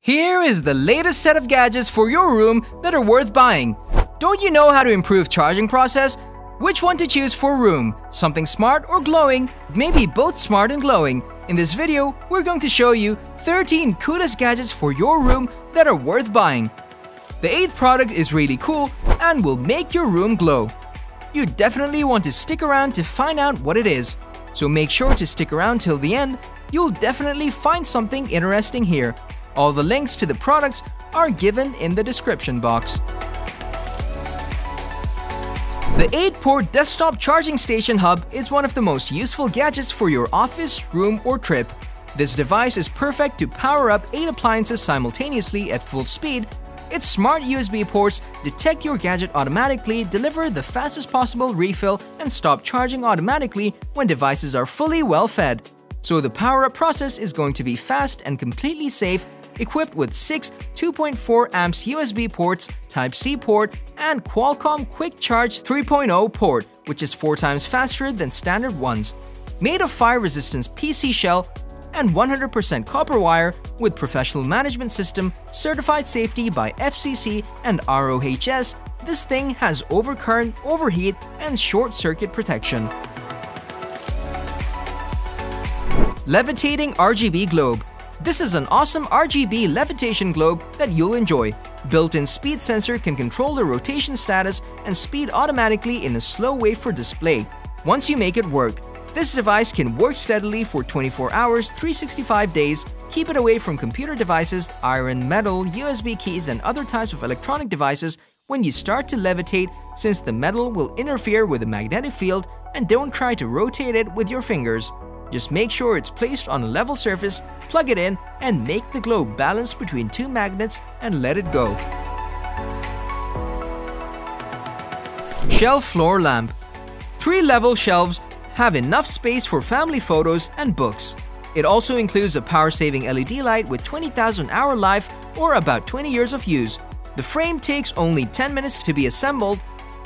Here is the latest set of gadgets for your room that are worth buying. Don't you know how to improve charging process? Which one to choose for room? Something smart or glowing? Maybe both smart and glowing. In this video, we're going to show you 13 coolest gadgets for your room that are worth buying. The 8th product is really cool and will make your room glow. You definitely want to stick around to find out what it is. So make sure to stick around till the end. You'll definitely find something interesting here. All the links to the products are given in the description box. The 8-port desktop charging station hub is one of the most useful gadgets for your office, room, or trip. This device is perfect to power up 8 appliances simultaneously at full speed. Its smart USB ports detect your gadget automatically, deliver the fastest possible refill, and stop charging automatically when devices are fully well fed. So the power-up process is going to be fast and completely safe, equipped with 6 2.4 amps USB ports, Type-C port, and Qualcomm Quick Charge 3.0 port, which is 4 times faster than standard ones. Made of fire-resistant PC shell and 100% copper wire with professional management system, certified safety by FCC and RoHS, this thing has overcurrent, overheat, and short-circuit protection. Levitating RGB Globe. This is an awesome RGB levitation globe that you'll enjoy. Built-in speed sensor can control the rotation status and speed automatically in a slow way for display. Once you make it work, this device can work steadily for 24 hours, 365 days. Keep it away from computer devices, iron, metal, USB keys, and other types of electronic devices when you start to levitate, since the metal will interfere with the magnetic field, and don't try to rotate it with your fingers. Just make sure it's placed on a level surface, plug it in, and make the globe balance between 2 magnets and let it go. Shelf floor lamp. 3-level shelves have enough space for family photos and books. It also includes a power-saving LED light with 20,000 hour life or about 20 years of use. The frame takes only 10 minutes to be assembled.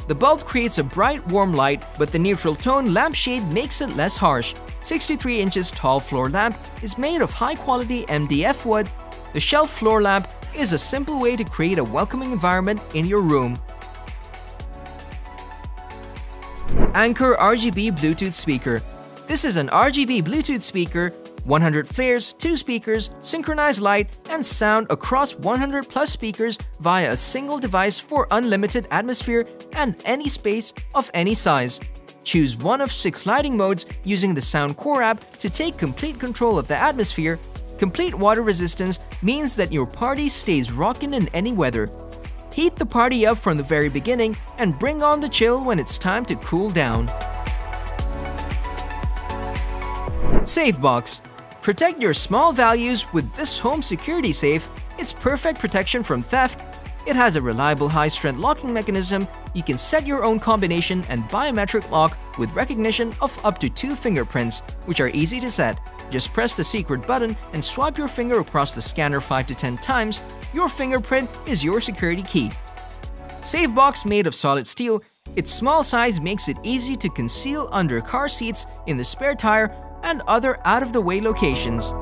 The bulb creates a bright, warm light, but the neutral tone lampshade makes it less harsh. 63 inches tall floor lamp is made of high-quality MDF wood. The shelf floor lamp is a simple way to create a welcoming environment in your room. Anker RGB Bluetooth speaker. This is an RGB Bluetooth speaker, 100 flares, 2 speakers, synchronized light, and sound across 100 plus speakers via a single device for unlimited atmosphere and any space of any size. Choose one of 6 lighting modes using the Sound Core app to take complete control of the atmosphere. Complete water resistance means that your party stays rockin' in any weather. Heat the party up from the very beginning and bring on the chill when it's time to cool down. Safe box. Protect your small values with this home security safe. It's perfect protection from theft. It has a reliable high-strength locking mechanism. You can set your own combination and biometric lock with recognition of up to 2 fingerprints, which are easy to set. Just press the secret button and swipe your finger across the scanner 5 to 10 times. Your fingerprint is your security key. Safe box made of solid steel. Its small size makes it easy to conceal under car seats, in the spare tire, and other out-of-the-way locations.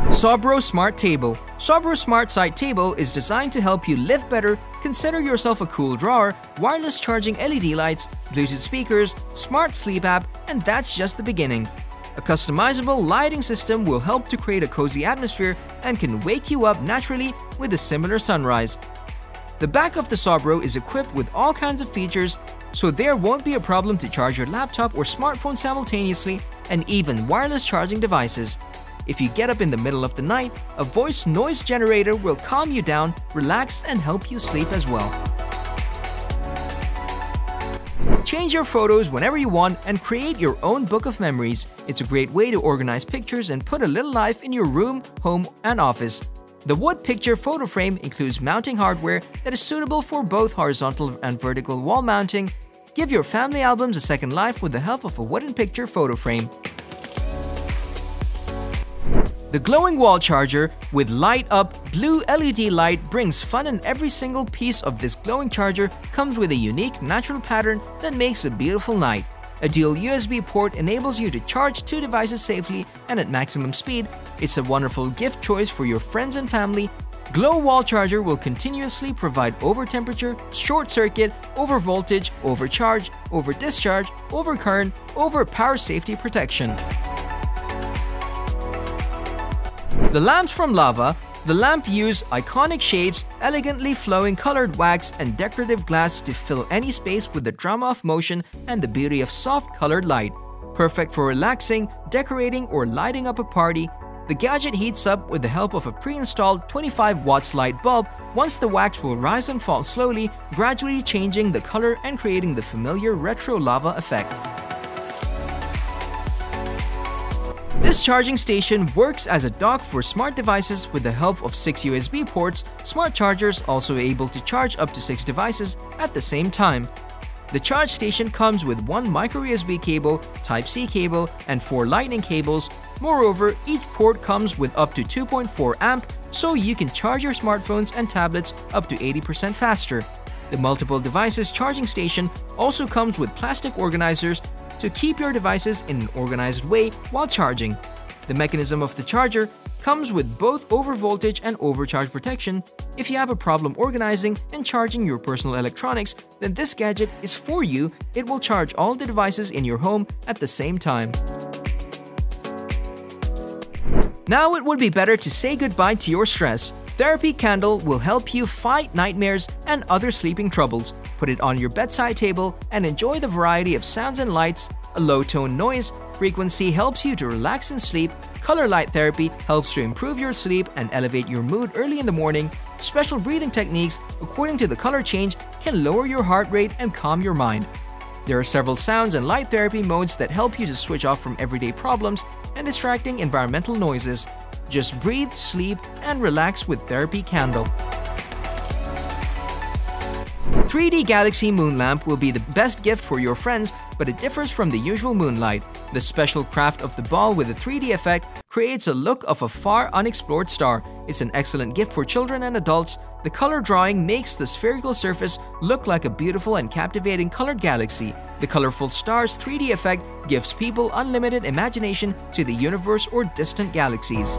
Sobro Smart Table. Sobro Smart Side Table is designed to help you live better. Consider yourself a cool drawer, wireless charging LED lights, Bluetooth speakers, smart sleep app, and that's just the beginning. A customizable lighting system will help to create a cozy atmosphere and can wake you up naturally with a similar sunrise. The back of the Sobro is equipped with all kinds of features, so there won't be a problem to charge your laptop or smartphone simultaneously, and even wireless charging devices. If you get up in the middle of the night, a voice noise generator will calm you down, relax, and help you sleep as well. Change your photos whenever you want and create your own book of memories. It's a great way to organize pictures and put a little life in your room, home, and office. The wood picture photo frame includes mounting hardware that is suitable for both horizontal and vertical wall mounting. Give your family albums a second life with the help of a wooden picture photo frame. The glowing wall charger with light-up blue LED light brings fun, and every single piece of this glowing charger comes with a unique natural pattern that makes a beautiful night. A dual USB port enables you to charge 2 devices safely and at maximum speed. It's a wonderful gift choice for your friends and family. Glow wall charger will continuously provide over temperature, short circuit, over voltage, overcharge, over discharge, over current, over power safety protection. The lamps from Lava. The lamp use iconic shapes, elegantly flowing colored wax and decorative glass to fill any space with the drama of motion and the beauty of soft colored light. Perfect for relaxing, decorating, or lighting up a party. The gadget heats up with the help of a pre-installed 25 watts light bulb. Once the wax will rise and fall slowly, gradually changing the color and creating the familiar retro lava effect. This charging station works as a dock for smart devices with the help of 6 USB ports. Smart chargers also able to charge up to 6 devices at the same time. The charge station comes with 1 micro USB cable, Type-C cable, and 4 lightning cables. Moreover, each port comes with up to 2.4 amp, so you can charge your smartphones and tablets up to 80% faster. The multiple devices charging station also comes with plastic organizers to keep your devices in an organized way while charging. The mechanism of the charger comes with both overvoltage and overcharge protection. If you have a problem organizing and charging your personal electronics, then this gadget is for you. It will charge all the devices in your home at the same time. Now it would be better to say goodbye to your stress. Therapy Candle will help you fight nightmares and other sleeping troubles. Put it on your bedside table and enjoy the variety of sounds and lights. A low-tone noise frequency helps you to relax and sleep. Color light therapy helps to improve your sleep and elevate your mood early in the morning. Special breathing techniques, according to the color change, can lower your heart rate and calm your mind. There are several sounds and light therapy modes that help you to switch off from everyday problems and distracting environmental noises. Just breathe, sleep, and relax with Therapy Candle. 3D Galaxy Moon Lamp will be the best gift for your friends, but it differs from the usual moonlight. The special craft of the ball with a 3D effect creates a look of a far unexplored star. It's an excellent gift for children and adults. The color drawing makes the spherical surface look like a beautiful and captivating colored galaxy. The colorful star's 3D effect gives people unlimited imagination to the universe or distant galaxies.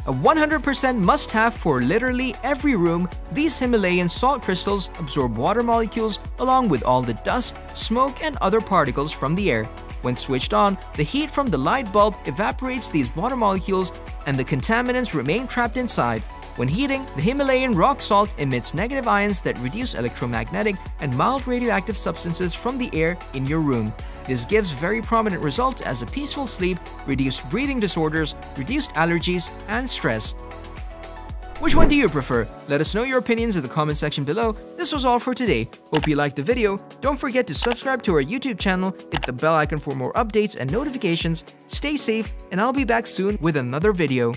A 100% must-have for literally every room, these Himalayan salt crystals absorb water molecules along with all the dust, smoke, and other particles from the air. When switched on, the heat from the light bulb evaporates these water molecules and the contaminants remain trapped inside. When heating, the Himalayan rock salt emits negative ions that reduce electromagnetic and mild radioactive substances from the air in your room. This gives very prominent results as a peaceful sleep, reduced breathing disorders, reduced allergies, and stress. Which one do you prefer? Let us know your opinions in the comment section below. This was all for today. Hope you liked the video. Don't forget to subscribe to our YouTube channel, hit the bell icon for more updates and notifications. Stay safe, and I'll be back soon with another video.